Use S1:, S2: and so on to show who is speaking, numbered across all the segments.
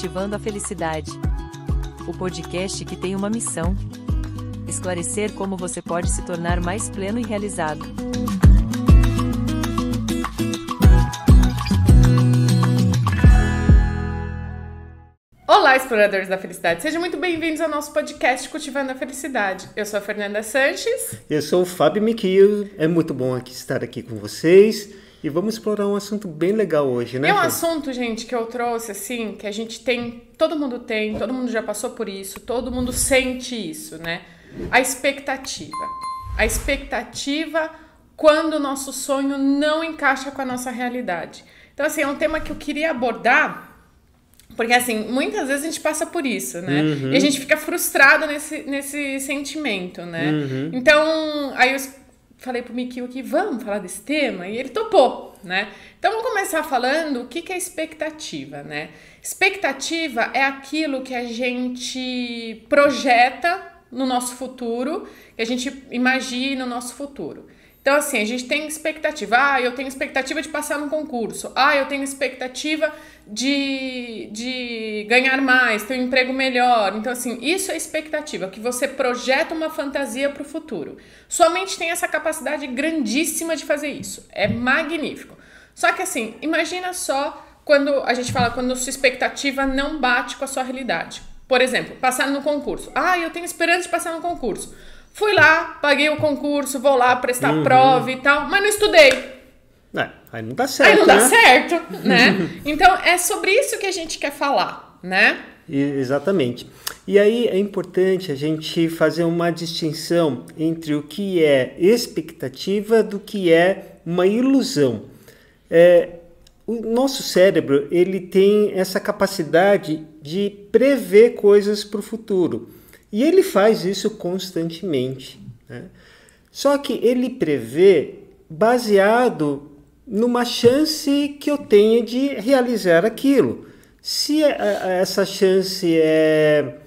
S1: Cultivando a Felicidade. O podcast que tem uma missão: esclarecer como você pode se tornar mais pleno e realizado.
S2: Olá, exploradores da felicidade! Sejam muito bem-vindos ao nosso podcast Cultivando a Felicidade. Eu sou a Fernanda Sanches.
S3: Eu sou o Fábio Miquio. É muito bom estar aqui com vocês. E vamos explorar um assunto bem legal hoje, né?
S2: É um assunto, gente, que eu trouxe, assim, que a gente tem, todo mundo já passou por isso, todo mundo sente isso, né? A expectativa. A expectativa quando o nosso sonho não encaixa com a nossa realidade. Então, assim, é um tema que eu queria abordar, porque, assim, muitas vezes a gente passa por isso, né? E a gente fica frustrado nesse sentimento, né? Então, aí eu falei pro Mikio aqui, vamos falar desse tema? E ele topou, né? Então, vamos começar falando o que é expectativa, né? Expectativa é aquilo que a gente projeta no nosso futuro, que a gente imagina no nosso futuro. Então, assim, a gente tem expectativa. Eu tenho expectativa de passar num concurso. Eu tenho expectativa de ganhar mais, ter um emprego melhor. Então, assim, isso é expectativa, que você projeta uma fantasia para o futuro. Sua mente tem essa capacidade grandíssima de fazer isso. É magnífico. Só que, assim, imagina só quando a gente fala, quando sua expectativa não bate com a sua realidade. Por exemplo, passar no concurso. Eu tenho esperança de passar no concurso. Fui lá, paguei o concurso, vou lá prestar a prova e tal, mas não estudei.
S3: Aí não dá certo,
S2: Aí não dá certo, né? Então, é sobre isso que a gente quer falar, né?
S3: Exatamente. E aí é importante a gente fazer uma distinção entre o que é expectativa do que é uma ilusão. O nosso cérebro, ele tem essa capacidade de prever coisas para o futuro. E ele faz isso constantemente, né? Só que ele prevê baseado numa chance que eu tenha de realizar aquilo. Se essa chance é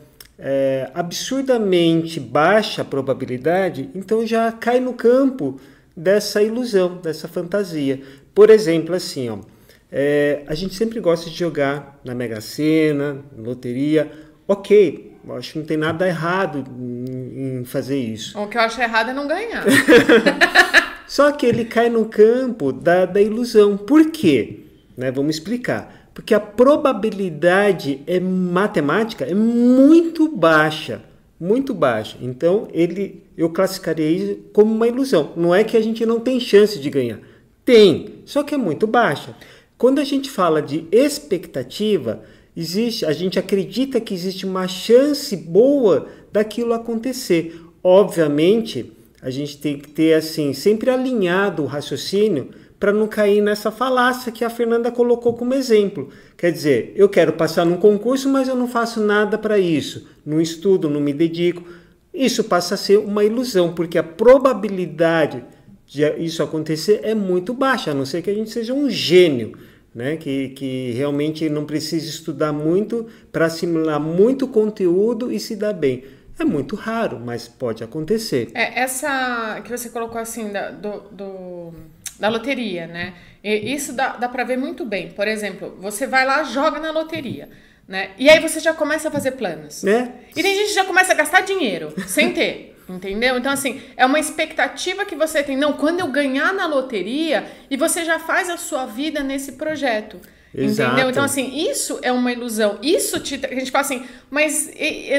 S3: absurdamente baixa a probabilidade, então já cai no campo dessa ilusão, dessa fantasia. Por exemplo, assim, a gente sempre gosta de jogar na Mega Sena, loteria. Ok, eu acho que não tem nada errado em fazer isso.
S2: O que eu acho errado é não ganhar.
S3: Só que ele cai no campo da ilusão. Por quê? Vamos explicar. Porque a probabilidade matemática é muito baixa. Muito baixa. Então, eu classificaria isso como uma ilusão. Não é que a gente não tem chance de ganhar. Tem, só que é muito baixa. Quando a gente fala de expectativa, a gente acredita que existe uma chance boa daquilo acontecer. Obviamente, a gente tem que ter assim, sempre alinhado o raciocínio para não cair nessa falácia que a Fernanda colocou como exemplo. Quer dizer, eu quero passar num concurso, mas eu não faço nada para isso. Não estudo, não me dedico. Isso passa a ser uma ilusão, porque a probabilidade de isso acontecer é muito baixa, a não ser que a gente seja um gênio, né? Que realmente não precisa estudar muito para assimilar muito conteúdo e se dar bem. É muito raro, mas pode acontecer.
S2: Essa que você colocou assim da loteria, né? Isso dá para ver muito bem. Por exemplo, você vai lá, joga na loteria, né? E aí você já começa a fazer planos. E tem gente que já começa a gastar dinheiro sem ter. Entendeu? Então, assim, é uma expectativa que você tem. Não, quando eu ganhar na loteria, e você já faz a sua vida nesse projeto.
S3: Exato.
S2: Entendeu? Então, assim, isso é uma ilusão. Isso a gente fala assim, mas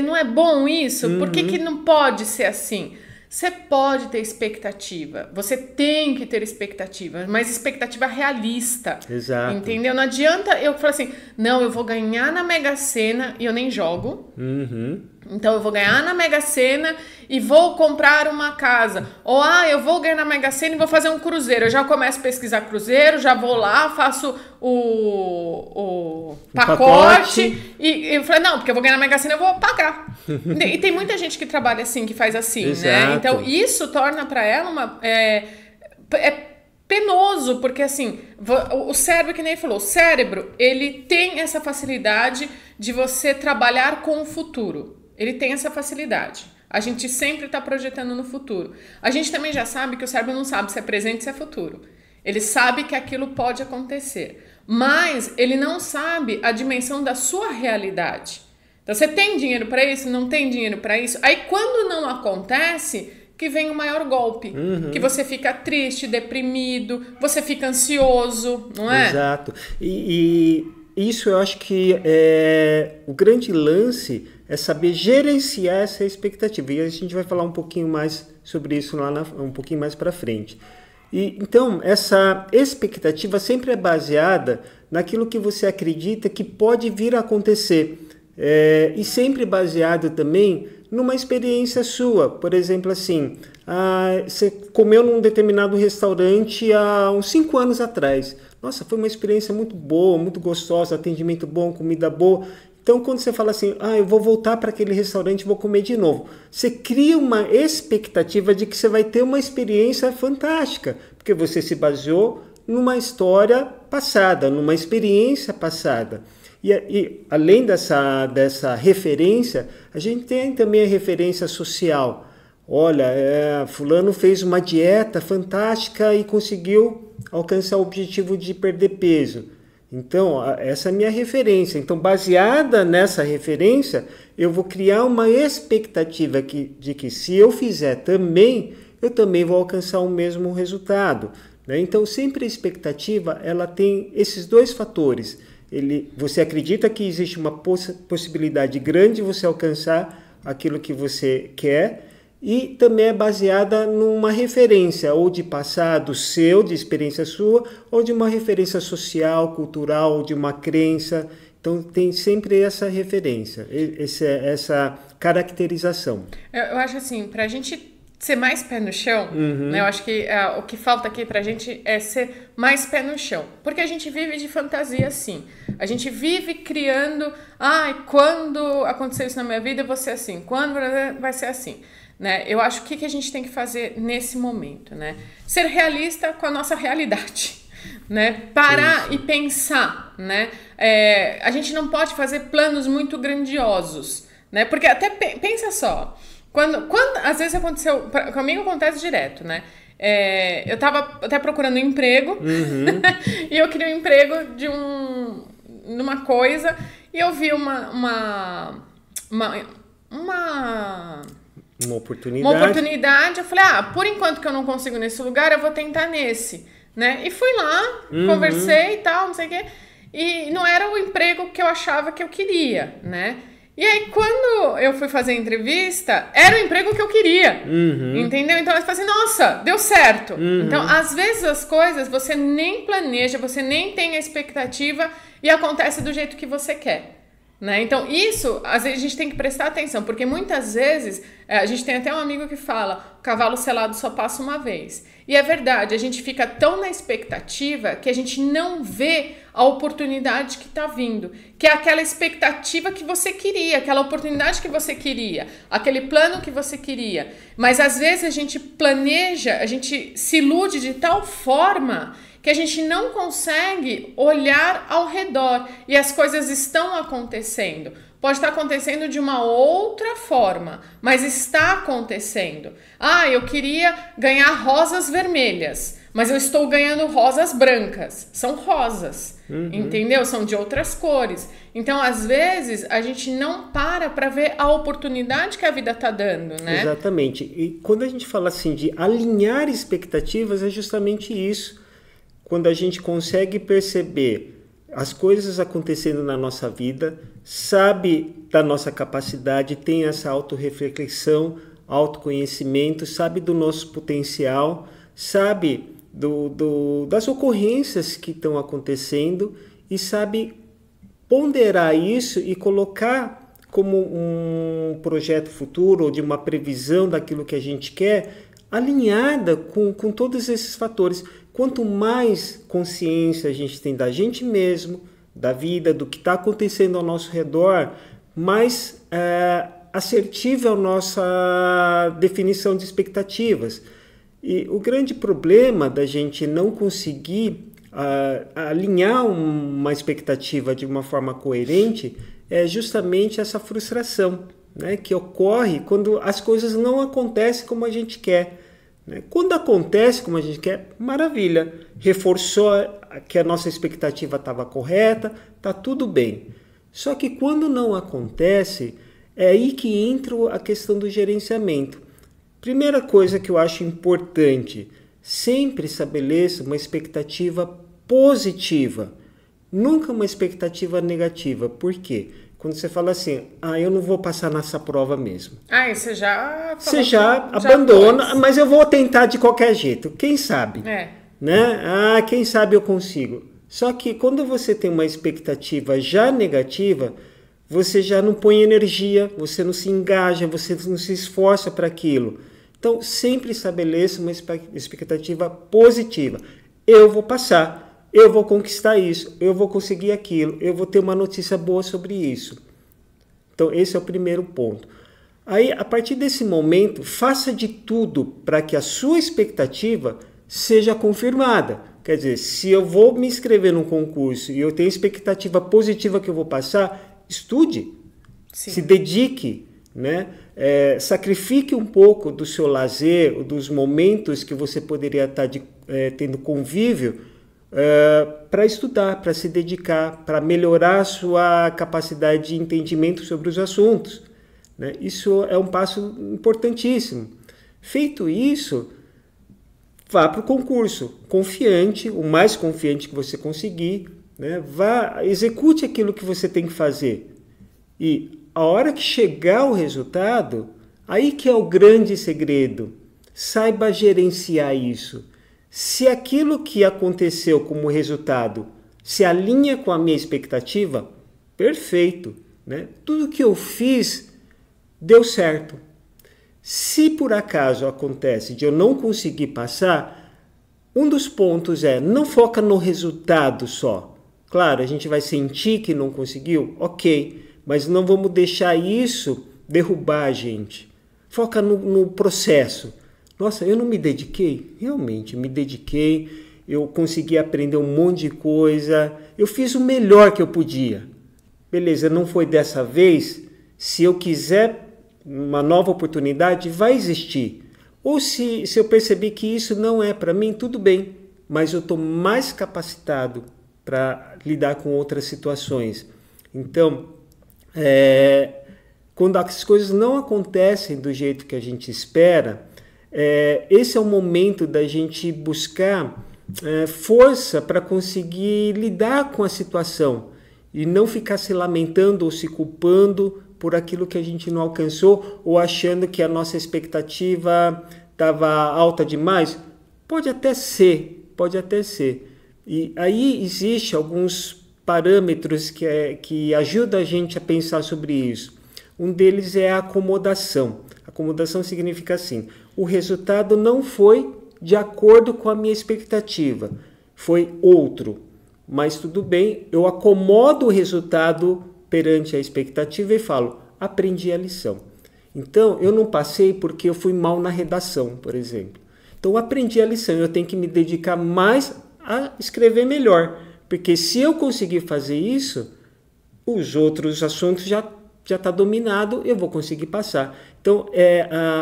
S2: não é bom isso? Por que não pode ser assim? Você pode ter expectativa, você tem que ter expectativa, mas expectativa realista.
S3: Exato.
S2: Entendeu? Não adianta eu falar assim, não, eu vou ganhar na Mega Sena e eu nem jogo. Então eu vou ganhar na Mega Sena e vou comprar uma casa. Ou eu vou ganhar na Mega Sena e vou fazer um cruzeiro. Eu já começo a pesquisar cruzeiro, já vou lá, faço o pacote. E eu falei, não, porque eu vou ganhar na Mega Sena, eu vou pagar. E tem muita gente que trabalha assim, que faz assim, né? Então isso torna para ela penoso, porque assim, o cérebro, que nem ele falou, o cérebro, ele tem essa facilidade de você trabalhar com o futuro. Ele tem essa facilidade. A gente sempre está projetando no futuro. A gente também já sabe que o cérebro não sabe se é presente ou se é futuro. Ele sabe que aquilo pode acontecer. mas ele não sabe a dimensão da sua realidade. Então você tem dinheiro para isso, não tem dinheiro para isso. Aí quando não acontece, que vem o maior golpe, que você fica triste, deprimido, você fica ansioso, não é?
S3: Exato. E isso eu acho que o grande lance é saber gerenciar essa expectativa. E a gente vai falar um pouquinho mais sobre isso um pouquinho mais para frente. Então, essa expectativa sempre é baseada naquilo que você acredita que pode vir a acontecer. E sempre baseado também numa experiência sua. Por exemplo, assim, você comeu num determinado restaurante há uns 5 anos atrás. Nossa, foi uma experiência muito boa, muito gostosa, atendimento bom, comida boa. Então, quando você fala assim, eu vou voltar para aquele restaurante e vou comer de novo, você cria uma expectativa de que você vai ter uma experiência fantástica, porque você se baseou numa história passada, numa experiência passada. E além dessa referência, a gente tem também a referência social. Olha, fulano fez uma dieta fantástica e conseguiu alcançar o objetivo de perder peso. Então, essa é a minha referência. Então, baseada nessa referência, eu vou criar uma expectativa de que se eu fizer também, eu também vou alcançar o mesmo resultado, né? Então, sempre a expectativa, ela tem esses dois fatores. Você acredita que existe uma possibilidade grande de você alcançar aquilo que você quer, e também é baseada numa referência, ou de passado seu, de experiência sua, ou de uma referência social, cultural, de uma crença. Então tem sempre essa referência, essa caracterização.
S2: Eu acho assim, para a gente ser mais pé no chão, né? Eu acho que o que falta aqui pra gente é ser mais pé no chão. Porque a gente vive de fantasia, sim. A gente vive criando, quando acontecer isso na minha vida, eu vou ser assim. Quando vai ser assim, né? Eu acho que a gente tem que fazer nesse momento, né? Ser realista com a nossa realidade, né? Parar e pensar, né? A gente não pode fazer planos muito grandiosos, né? Porque até pensa só, quando às vezes aconteceu, comigo acontece direto, né? Eu tava até procurando um emprego e eu queria um emprego numa coisa e eu vi uma oportunidade, eu falei, por enquanto que eu não consigo nesse lugar, eu vou tentar nesse, né? E fui lá, conversei e tal, não sei o quê, e não era o emprego que eu achava que eu queria, né? E aí, quando eu fui fazer a entrevista, era o emprego que eu queria, entendeu? Então, eu falei assim, nossa, deu certo. Então, às vezes as coisas você nem planeja, você nem tem a expectativa e acontece do jeito que você quer, né? Então, isso, às vezes, a gente tem que prestar atenção, porque muitas vezes, a gente tem até um amigo que fala, cavalo selado só passa uma vez. E é verdade, a gente fica tão na expectativa que a gente não vê a oportunidade que está vindo, que é aquela expectativa que você queria, aquela oportunidade que você queria, aquele plano que você queria. Mas às vezes a gente planeja, a gente se ilude de tal forma que a gente não consegue olhar ao redor e as coisas estão acontecendo. Pode estar acontecendo de uma outra forma, mas está acontecendo. Eu queria ganhar rosas vermelhas, mas eu estou ganhando rosas brancas. São rosas, entendeu? São de outras cores. Então, às vezes, a gente não para ver a oportunidade que a vida está dando, né?
S3: Exatamente. E quando a gente fala assim de alinhar expectativas, é justamente isso. Quando a gente consegue perceber as coisas acontecendo na nossa vida, sabe da nossa capacidade, tem essa autorreflexão, autoconhecimento, sabe do nosso potencial, sabe das ocorrências que estão acontecendo e sabe ponderar isso e colocar como um projeto futuro ou de uma previsão daquilo que a gente quer, alinhada com todos esses fatores. Quanto mais consciência a gente tem da gente mesmo, da vida, do que está acontecendo ao nosso redor, mais assertiva é a nossa definição de expectativas. E o grande problema da gente não conseguir alinhar uma expectativa de uma forma coerente é justamente essa frustração, né, que ocorre quando as coisas não acontecem como a gente quer. né? Quando acontece como a gente quer, maravilha, reforçou que a nossa expectativa estava correta, tá tudo bem. Só que quando não acontece, é aí que entra a questão do gerenciamento. Primeira coisa que eu acho importante, sempre estabeleça uma expectativa positiva, nunca uma expectativa negativa. Por quê? Quando você fala assim, eu não vou passar nessa prova mesmo.
S2: E você já falou,
S3: você já abandona, mas eu vou tentar de qualquer jeito. Quem sabe? Né? Quem sabe eu consigo. Só que quando você tem uma expectativa já negativa, você já não põe energia, você não se engaja, você não se esforça para aquilo. Então, sempre estabeleça uma expectativa positiva. Eu vou passar, eu vou conquistar isso, eu vou conseguir aquilo, eu vou ter uma notícia boa sobre isso. Então, esse é o primeiro ponto. Aí, a partir desse momento, faça de tudo para que a sua expectativa seja confirmada. Quer dizer, se eu vou me inscrever num concurso e eu tenho expectativa positiva que eu vou passar, estude, se dedique, né? Sacrifique um pouco do seu lazer, dos momentos que você poderia estar tendo convívio para estudar, para se dedicar, para melhorar a sua capacidade de entendimento sobre os assuntos, né? Isso é um passo importantíssimo. Feito isso, vá para o concurso, confiante, o mais confiante que você conseguir, né? Execute aquilo que você tem que fazer. E a hora que chegar o resultado, aí que é o grande segredo. Saiba gerenciar isso. Se aquilo que aconteceu como resultado se alinha com a minha expectativa, perfeito, né? Tudo que eu fiz deu certo. Se por acaso acontece de eu não conseguir passar, um dos pontos não foca no resultado só. Claro, a gente vai sentir que não conseguiu, ok, mas não vamos deixar isso derrubar a gente. Foca no processo. Nossa, eu não me dediquei? Realmente, me dediquei, eu consegui aprender um monte de coisa, eu fiz o melhor que eu podia. Beleza, não foi dessa vez, se eu quiser uma nova oportunidade, vai existir. Ou se eu perceber que isso não é para mim, tudo bem, mas eu estou mais capacitado para lidar com outras situações. Então, quando as coisas não acontecem do jeito que a gente espera, esse é o momento da gente buscar força para conseguir lidar com a situação e não ficar se lamentando ou se culpando por aquilo que a gente não alcançou ou achando que a nossa expectativa estava alta demais. Pode até ser. E aí existe alguns parâmetros que ajudam a gente a pensar sobre isso. Um deles é a acomodação. Acomodação significa assim, o resultado não foi de acordo com a minha expectativa, foi outro. Mas tudo bem, eu acomodo o resultado perante a expectativa e falo, aprendi a lição. Então, eu não passei porque eu fui mal na redação, por exemplo. Então, eu aprendi a lição, eu tenho que me dedicar mais a escrever melhor. Porque se eu conseguir fazer isso, os outros assuntos já está dominado, eu vou conseguir passar. Então,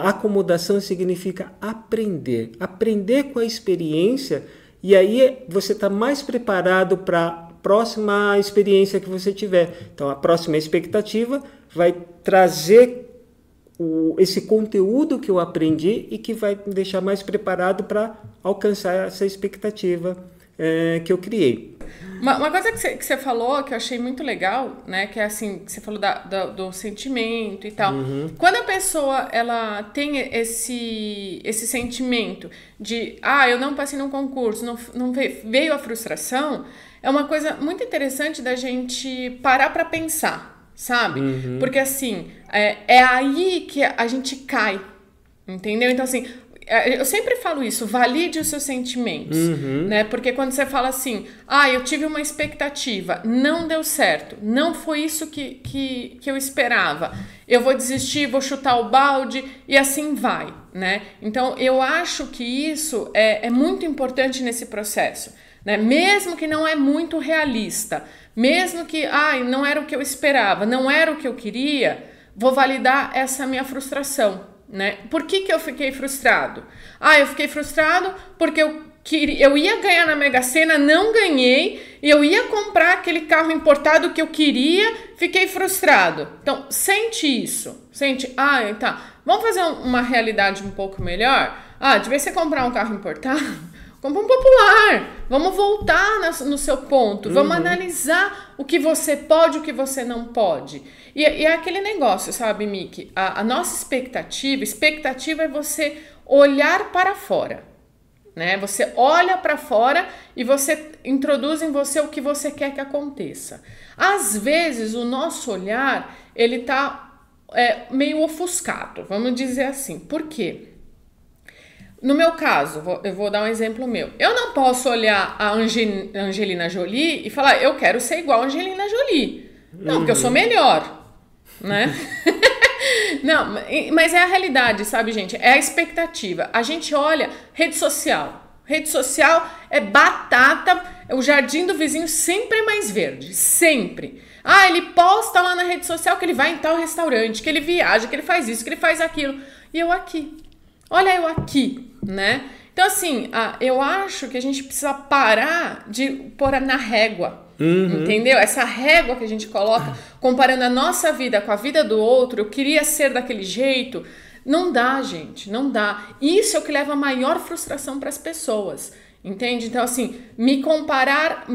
S3: a acomodação significa aprender. Aprender com a experiência e aí você está mais preparado para a próxima experiência que você tiver. Então, a próxima expectativa vai trazer esse conteúdo que eu aprendi e que vai me deixar mais preparado para alcançar essa expectativa que eu criei.
S2: Uma coisa que você falou que eu achei muito legal, né, que é assim, que você falou do sentimento e tal. Uhum. Quando a pessoa ela tem esse sentimento de eu não passei num concurso, não veio a frustração, é uma coisa muito interessante da gente parar para pensar, sabe? Uhum. Porque assim, é aí que a gente cai, entendeu? Então assim, eu sempre falo isso, valide os seus sentimentos, né? Porque quando você fala assim, eu tive uma expectativa, não deu certo, não foi isso que eu esperava, eu vou desistir, vou chutar o balde e assim vai, né? Então, eu acho que isso é muito importante nesse processo, né? Mesmo que não é muito realista, mesmo que, não era o que eu esperava, não era o que eu queria, vou validar essa minha frustração. né? Por que eu fiquei frustrado? Eu fiquei frustrado porque eu ia ganhar na Mega Sena, não ganhei, e eu ia comprar aquele carro importado que eu queria, fiquei frustrado. Então, sente isso. Sente, tá, vamos fazer uma realidade um pouco melhor? De vez em você comprar um carro importado, compra um popular. Vamos voltar no seu ponto. Vamos analisar o que você pode e o que você não pode. E é aquele negócio, sabe, Miki? A nossa expectativa é você olhar para fora. Né? Você olha para fora e você introduz em você o que você quer que aconteça. Às vezes, o nosso olhar, ele tá meio ofuscado, vamos dizer assim. Por quê? No meu caso, eu vou dar um exemplo meu. Eu não posso olhar a Angelina Jolie e falar, eu quero ser igual a Angelina Jolie. Não, porque eu sou melhor, né? Não, mas é a realidade, sabe, gente? É a expectativa. A gente olha rede social. Rede social é batata, o jardim do vizinho sempre é mais verde, sempre. Ele posta lá na rede social que ele vai em tal restaurante, que ele viaja, que ele faz isso, que ele faz aquilo. E eu aqui. Olha eu aqui, né? Então, assim, eu acho que a gente precisa parar de pôr na régua. Entendeu? Essa régua que a gente coloca comparando a nossa vida com a vida do outro, eu queria ser daquele jeito. Não dá, gente, não dá. Isso é o que leva a maior frustração para as pessoas, entende? Então, assim, me comparar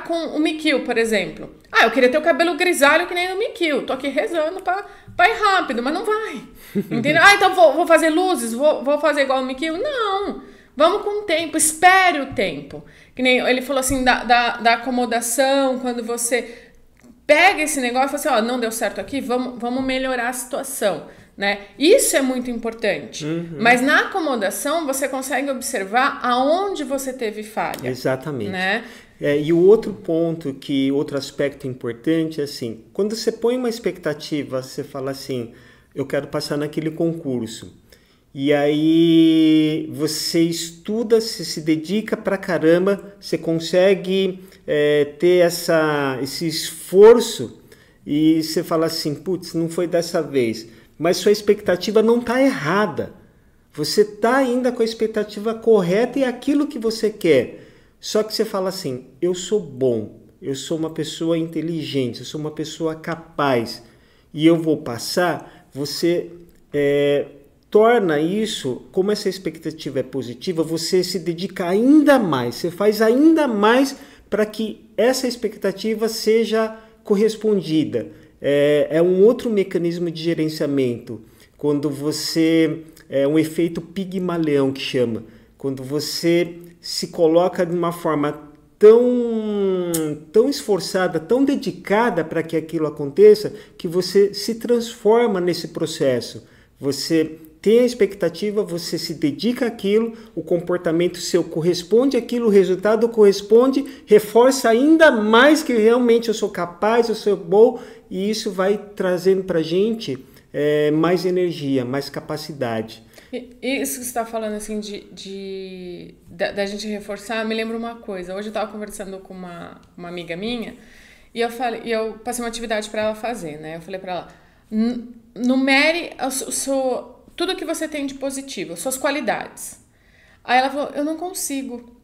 S2: com o Mikio, por exemplo. Eu queria ter o cabelo grisalho que nem o Mikio. Tô aqui rezando pra ir rápido, mas não vai. Entendeu? Então vou fazer luzes, vou fazer igual o Mikio. Não. Vamos com o tempo, espere o tempo. Que nem ele falou assim, da acomodação, quando você pega esse negócio e fala assim, não deu certo aqui, vamos melhorar a situação, né? Isso é muito importante. Mas na acomodação, você consegue observar aonde você teve falha.
S3: Exatamente.
S2: Né?
S3: E o outro ponto, outro aspecto importante é assim, quando você põe uma expectativa, você fala assim, eu quero passar naquele concurso. E aí você estuda, você se dedica pra caramba, você consegue ter esse esforço e você fala assim, putz, não foi dessa vez. Mas sua expectativa não está errada. Você está ainda com a expectativa correta e aquilo que você quer. Só que você fala assim, eu sou bom, eu sou uma pessoa inteligente, eu sou uma pessoa capaz e eu vou passar, você torna isso, como essa expectativa é positiva, você se dedica ainda mais, você faz ainda mais para que essa expectativa seja correspondida. É um outro mecanismo de gerenciamento, quando você, um efeito Pigmalion que chama, quando você se coloca de uma forma tão esforçada, tão dedicada para que aquilo aconteça, que você se transforma nesse processo. Você tem a expectativa, você se dedica àquilo, o comportamento seu corresponde àquilo, o resultado corresponde, reforça ainda mais que realmente eu sou capaz, eu sou bom, e isso vai trazendo para a gente mais energia, mais capacidade.
S2: Isso que você está falando assim da gente reforçar, me lembra uma coisa. Hoje eu estava conversando com uma amiga minha e eu passei uma atividade para ela fazer, né? Eu falei para ela, numere tudo que você tem de positivo, suas qualidades. Aí ela falou, eu não consigo.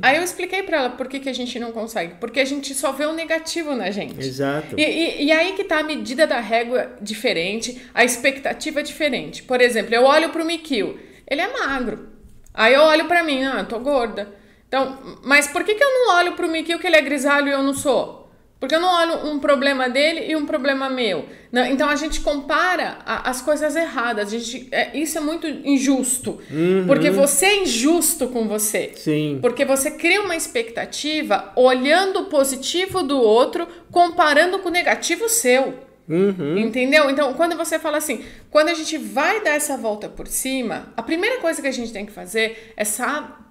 S2: Aí eu expliquei pra ela por que a gente não consegue. Porque a gente só vê o negativo na gente.
S3: Exato.
S2: E aí que tá a medida da régua diferente, a expectativa é diferente. Por exemplo, eu olho pro Mikio, ele é magro. Aí eu olho pra mim, eu tô gorda. Então, mas por que eu não olho pro Mikio que ele é grisalho e eu não sou? Porque eu não olho um problema dele e um problema meu. Então a gente compara as coisas erradas. Isso é muito injusto. Porque você é injusto com você.
S3: Sim.
S2: Porque você cria uma expectativa olhando o positivo do outro, comparando com o negativo seu. Entendeu? Então, quando você fala assim, quando a gente vai dar essa volta por cima, a primeira coisa que a gente tem que fazer é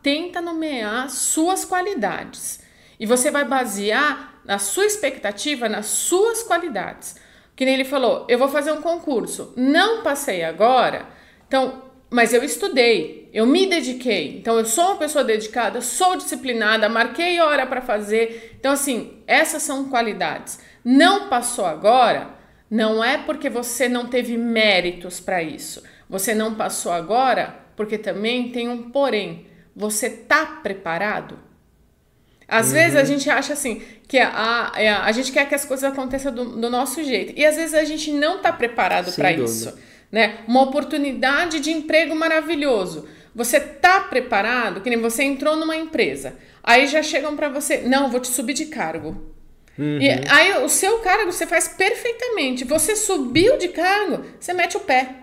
S2: tenta nomear suas qualidades. E você vai basear na sua expectativa, nas suas qualidades. Que nem ele falou, eu vou fazer um concurso, não passei agora, então, mas eu estudei, eu me dediquei, então eu sou uma pessoa dedicada, sou disciplinada, marquei hora para fazer. Então, assim, essas são qualidades. Não passou agora, não é porque você não teve méritos para isso. Você não passou agora porque também tem um porém. Você tá preparado? Às vezes a gente acha assim, que a gente quer que as coisas aconteçam do nosso jeito. E às vezes a gente não tá preparado para isso. Né? Uma oportunidade de emprego maravilhoso. Você tá preparado? Que nem você entrou numa empresa. Aí já chegam para você, não, vou te subir de cargo. E aí o seu cargo você faz perfeitamente. Você subiu de cargo, você mete o pé.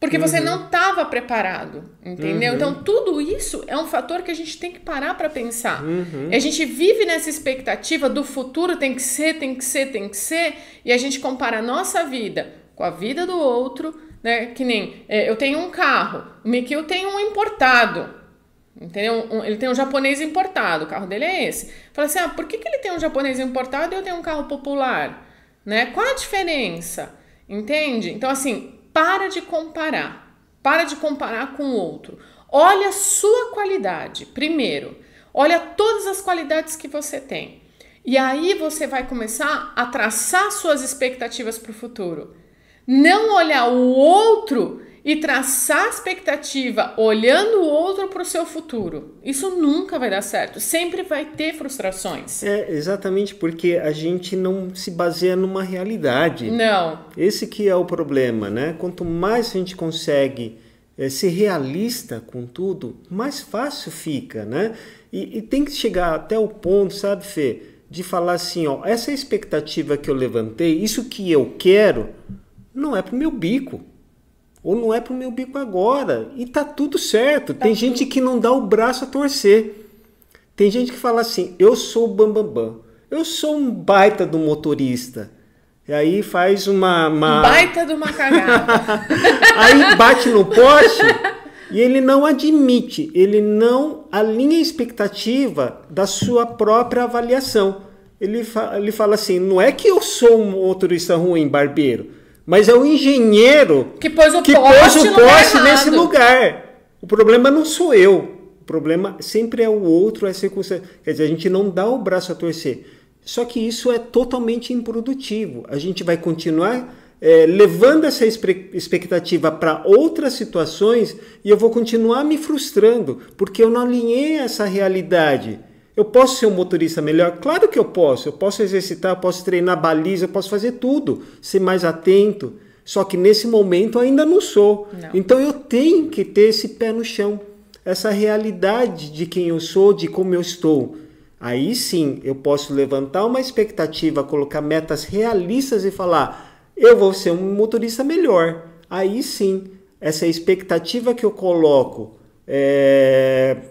S2: Porque você não estava preparado, entendeu? Então, tudo isso é um fator que a gente tem que parar para pensar. A gente vive nessa expectativa do futuro, tem que ser, tem que ser, tem que ser, e a gente compara a nossa vida com a vida do outro, né? Que nem, eu tenho um carro, o Mikio tem um importado, entendeu? Ele tem um japonês importado, o carro dele é esse. Fala assim, por que ele tem um japonês importado e eu tenho um carro popular? Né? Qual a diferença? Entende? Então, assim... Para de comparar com o outro. Olha a sua qualidade, primeiro. Olha todas as qualidades que você tem. E aí você vai começar a traçar suas expectativas para o futuro. Não olhar o outro e traçar a expectativa olhando o outro para o seu futuro. Isso nunca vai dar certo. Sempre vai ter frustrações.
S3: Exatamente, porque a gente não se baseia numa realidade.
S2: Não.
S3: Esse que é o problema, né? Quanto mais a gente consegue ser realista com tudo, mais fácil fica, né? E tem que chegar até o ponto, sabe, Fê, de falar assim, essa expectativa que eu levantei, isso que eu quero, não é pro meu bico. Ou não é pro meu bico agora. E tá tudo certo. Tem gente que não dá o braço a torcer. Tem gente que fala assim, eu sou o bambambam. Eu sou um baita do motorista. E aí faz uma...
S2: Baita de uma cagada.
S3: Aí bate no poste e ele não admite. Ele não alinha a expectativa da sua própria avaliação. Ele fala assim, não é que eu sou um motorista ruim, barbeiro. Mas é o engenheiro
S2: que pôs o
S3: poste nesse lugar. O problema não sou eu. O problema sempre é o outro, é a circunstância. Quer dizer, a gente não dá o braço a torcer. Só que isso é totalmente improdutivo. A gente vai continuar levando essa expectativa para outras situações e eu vou continuar me frustrando, porque eu não alinhei essa realidade. Eu posso ser um motorista melhor? Claro que eu posso exercitar, eu posso treinar baliza, eu posso fazer tudo, ser mais atento, só que nesse momento ainda não sou. Não. Então eu tenho que ter esse pé no chão, essa realidade de quem eu sou, de como eu estou. Aí sim eu posso levantar uma expectativa, colocar metas realistas e falar, eu vou ser um motorista melhor. Aí sim, essa expectativa que eu coloco,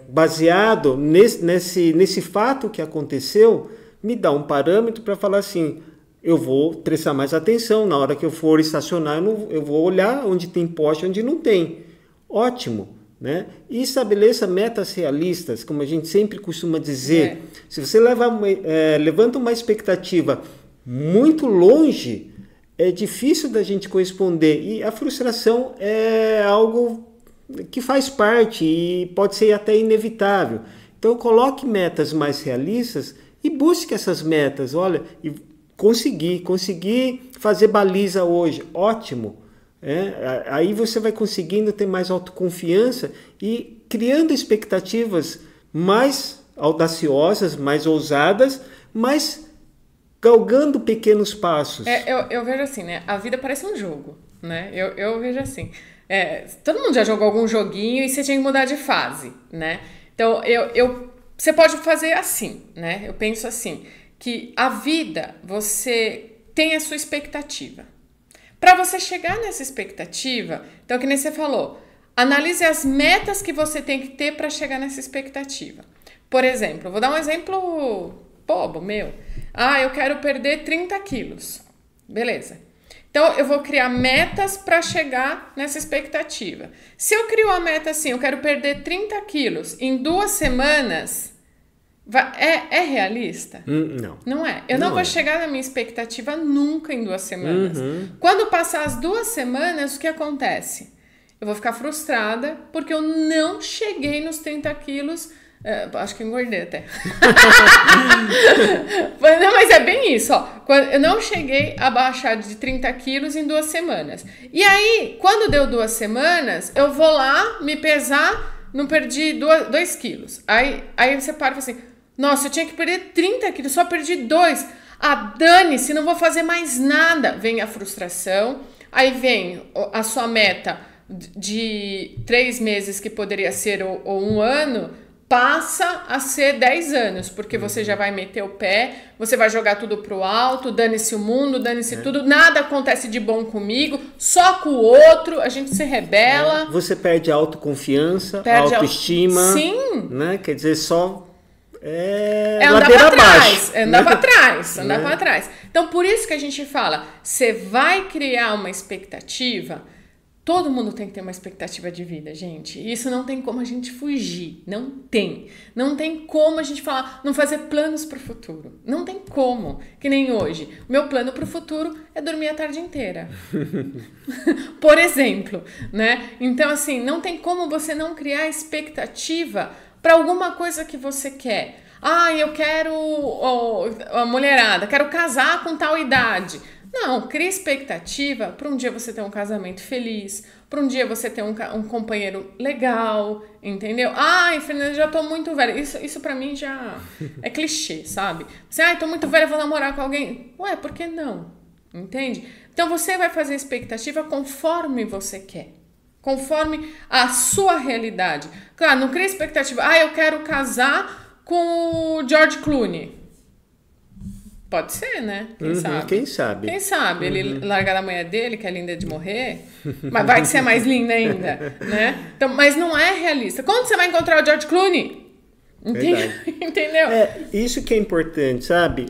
S3: baseado nesse fato que aconteceu, me dá um parâmetro para falar assim, eu vou prestar mais atenção, na hora que eu for estacionar, eu vou olhar onde tem poste, onde não tem. Ótimo, né? E estabeleça metas realistas, como a gente sempre costuma dizer. Se você levanta uma expectativa muito longe, é difícil da gente corresponder, e a frustração é algo que faz parte e pode ser até inevitável. Então coloque metas mais realistas e busque essas metas. Olha, e consegui fazer baliza hoje, ótimo. Aí você vai conseguindo ter mais autoconfiança e criando expectativas mais audaciosas, mais ousadas, mas galgando pequenos passos.
S2: Eu vejo assim, né? A vida parece um jogo, né? Eu vejo assim. Todo mundo já jogou algum joguinho e você tinha que mudar de fase, né? Então, você pode fazer assim, né? Eu penso assim, que a vida, você tem a sua expectativa. Para você chegar nessa expectativa, então, que nem você falou, analise as metas que você tem que ter para chegar nessa expectativa. Por exemplo, vou dar um exemplo bobo meu. Eu quero perder 30 quilos. Beleza. Então, eu vou criar metas para chegar nessa expectativa. Se eu crio uma meta assim, eu quero perder 30 quilos em 2 semanas, é realista?
S3: Não.
S2: Não é. Eu não vou chegar na minha expectativa nunca em 2 semanas. Quando passar as 2 semanas, o que acontece? Eu vou ficar frustrada porque eu não cheguei nos 30 quilos Acho que engordei até. Não, mas é bem isso, ó. Eu não cheguei a baixar de 30 quilos em 2 semanas. E aí, quando deu 2 semanas, eu vou lá me pesar, não perdi 2 quilos. Aí você para e fala assim, nossa, eu tinha que perder 30 quilos, só perdi 2. Ah, dane-se, não vou fazer mais nada. Vem a frustração, aí vem a sua meta de 3 meses, que poderia ser ou 1 ano, passa a ser 10 anos, porque você já vai meter o pé, você vai jogar tudo pro alto, dane-se o mundo, dane-se tudo, nada acontece de bom comigo, só com o outro, a gente se rebela.
S3: Você perde a autoconfiança, a autoestima.
S2: Sim.
S3: Né? Quer dizer, só...
S2: andar pra trás, andar pra trás, andar pra trás. Então, por isso que a gente fala, você vai criar uma expectativa. Todo mundo tem que ter uma expectativa de vida, gente. Isso não tem como a gente fugir. Não tem. Não tem como a gente falar, não fazer planos pro futuro. Não tem como. Que nem hoje. O meu plano pro futuro é dormir a tarde inteira. Por exemplo, né? Então, assim, não tem como você não criar expectativa para alguma coisa que você quer. Ah, eu quero, a mulherada, quero casar com tal idade. Não, cria expectativa para um dia você ter um casamento feliz, para um dia você ter um companheiro legal, entendeu? Ai, Fernanda, já tô muito velha. Isso para mim já é clichê, sabe? Você, tô muito velha, vou namorar com alguém. Ué, por que não? Entende? Então você vai fazer expectativa conforme você quer. Conforme a sua realidade. Claro, não cria expectativa. Eu quero casar com o George Clooney. Pode ser, né? Quem sabe?
S3: Quem sabe?
S2: Quem sabe? Ele largar da mulher dele, que é linda de morrer, mas vai ser mais linda ainda, né? Então, mas não é realista. Quando você vai encontrar o George Clooney? Entendeu?
S3: Isso que é importante, sabe?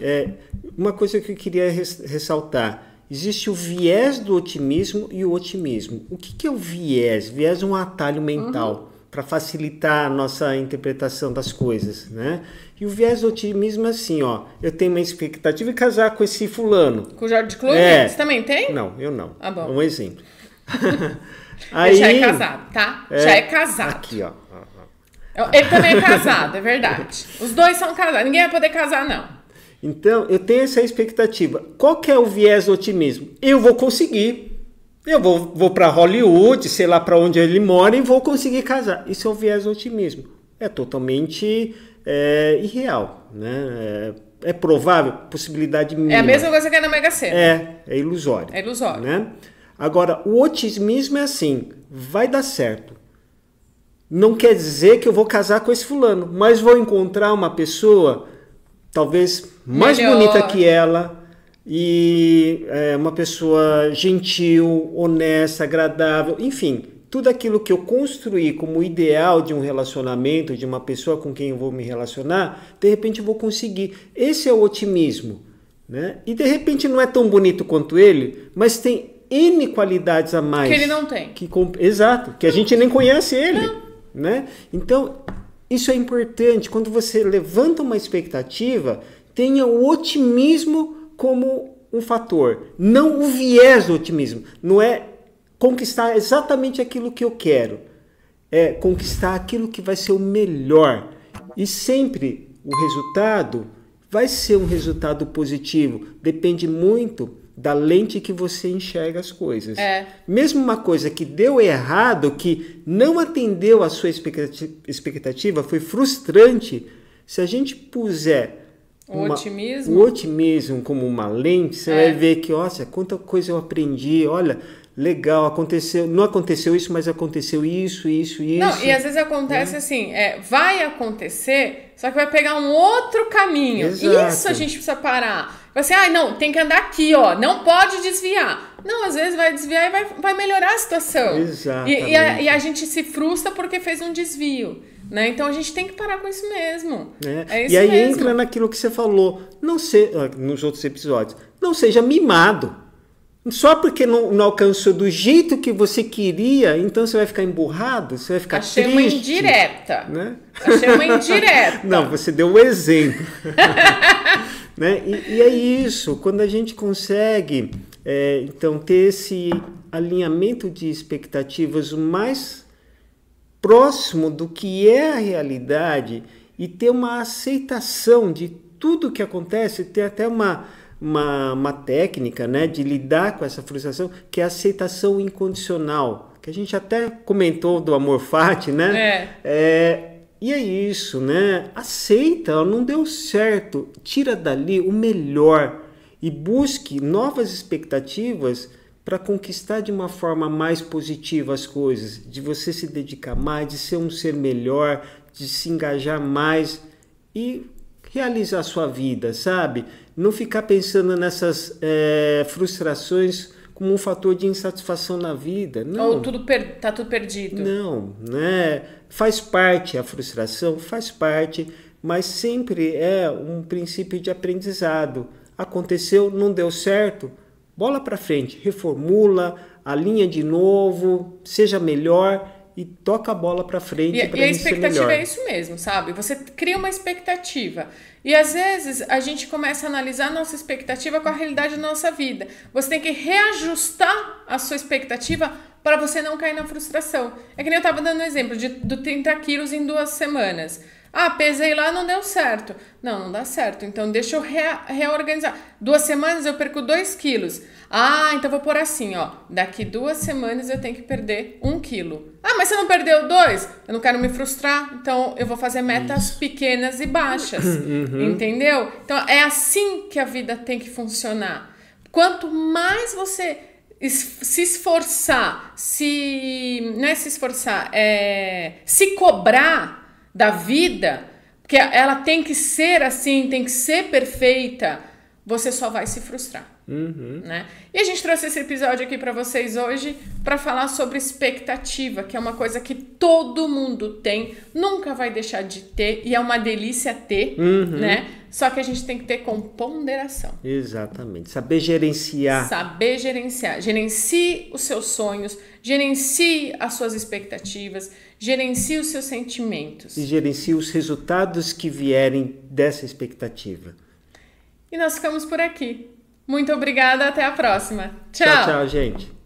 S3: Uma coisa que eu queria ressaltar. Existe o viés do otimismo e o otimismo. O que é o viés? Viés é um atalho mental para facilitar a nossa interpretação das coisas, né? E o viés do otimismo é assim, ó. Eu tenho uma expectativa de casar com esse fulano.
S2: Com o George Clooney? Você também tem?
S3: Não, eu não.
S2: Ah, bom.
S3: Um exemplo.
S2: Ele já é casado, tá? Já é casado.
S3: Aqui, ó.
S2: Ele também é casado, é verdade. Os dois são casados. Ninguém vai poder casar, não.
S3: Então, eu tenho essa expectativa. Qual que é o viés do otimismo? Eu vou conseguir. Eu vou para Hollywood, sei lá para onde ele mora, e vou conseguir casar. Isso é o viés do otimismo. É totalmente irreal, né? É provável, possibilidade mínima.
S2: É a mesma coisa que é na Mega Sena.
S3: É ilusório.
S2: É ilusório.
S3: Né? Agora, o otimismo é assim, vai dar certo. Não quer dizer que eu vou casar com esse fulano, mas vou encontrar uma pessoa talvez mais bonita que ela, e uma pessoa gentil, honesta, agradável, enfim, tudo aquilo que eu construí como ideal de um relacionamento, de uma pessoa com quem eu vou me relacionar, de repente eu vou conseguir. Esse é o otimismo, né? E de repente não é tão bonito quanto ele, mas tem N qualidades a mais.
S2: Que ele não tem.
S3: Exato, que a gente nem conhece ele, né? Então, isso é importante. Quando você levanta uma expectativa, tenha o otimismo como um fator, não o viés do otimismo. Não é conquistar exatamente aquilo que eu quero, é conquistar aquilo que vai ser o melhor. E sempre o resultado vai ser um resultado positivo. Depende muito da lente que você enxerga as coisas. Mesmo uma coisa que deu errado, que não atendeu a sua expectativa, foi frustrante, se a gente puser o otimismo como uma lente, você vai ver que, olha, quanta coisa eu aprendi, olha, legal, não aconteceu isso, mas aconteceu isso. Não,
S2: e às vezes acontece assim, vai acontecer, só que vai pegar um outro caminho.
S3: Exato.
S2: Isso a gente precisa parar. Vai assim, não, tem que andar aqui, ó, não pode desviar. Não, às vezes vai desviar e vai melhorar a situação.
S3: Exatamente.
S2: E a gente se frustra porque fez um desvio. Né? Então a gente tem que parar com isso mesmo.
S3: E aí entra naquilo que você falou, nos outros episódios, não seja mimado. Só porque não alcançou do jeito que você queria, então você vai ficar emburrado, você vai ficar triste.
S2: Achei uma indireta. Né? Achei uma indireta.
S3: Não, você deu um exemplo. Né? E é isso, quando a gente consegue então ter esse alinhamento de expectativas o mais próximo do que é a realidade e ter uma aceitação de tudo que acontece, ter até uma técnica, né, de lidar com essa frustração, que é a aceitação incondicional, que a gente até comentou do amor fati, né? E é isso, né? Aceita, não deu certo, tira dali o melhor e busque novas expectativas para conquistar de uma forma mais positiva as coisas, de você se dedicar mais, de ser um ser melhor, de se engajar mais e realizar a sua vida, sabe? Não ficar pensando nessas frustrações como um fator de insatisfação na vida. Não.
S2: Ou tá tudo perdido.
S3: Não, né? Faz parte a frustração, faz parte, mas sempre é um princípio de aprendizado. Aconteceu, não deu certo, bola para frente, reformula, alinha de novo, seja melhor e toca a bola para frente.
S2: E a expectativa é isso mesmo, sabe? Você cria uma expectativa e às vezes a gente começa a analisar a nossa expectativa com a realidade da nossa vida. Você tem que reajustar a sua expectativa para você não cair na frustração. É que nem eu estava dando um exemplo do 30 quilos em 2 semanas. Ah, pesei lá, não deu certo. Não dá certo. Então, deixa eu reorganizar. 2 semanas eu perco 2 quilos. Ah, então vou pôr assim, ó. Daqui 2 semanas eu tenho que perder 1 quilo. Ah, mas você não perdeu 2? Eu não quero me frustrar. Então, eu vou fazer metas pequenas e baixas. Entendeu? Então, é assim que a vida tem que funcionar. Quanto mais você se esforçar, se cobrar da vida, porque ela tem que ser assim, tem que ser perfeita, você só vai se frustrar, né? E a gente trouxe esse episódio aqui para vocês hoje para falar sobre expectativa, que é uma coisa que todo mundo tem, nunca vai deixar de ter e é uma delícia ter, né? Só que a gente tem que ter com ponderação.
S3: Exatamente. Saber gerenciar.
S2: Gerencie os seus sonhos, gerencie as suas expectativas, gerencie os seus sentimentos.
S3: E gerencie os resultados que vierem dessa expectativa.
S2: E nós ficamos por aqui. Muito obrigada, até a próxima. Tchau.
S3: Tchau, gente.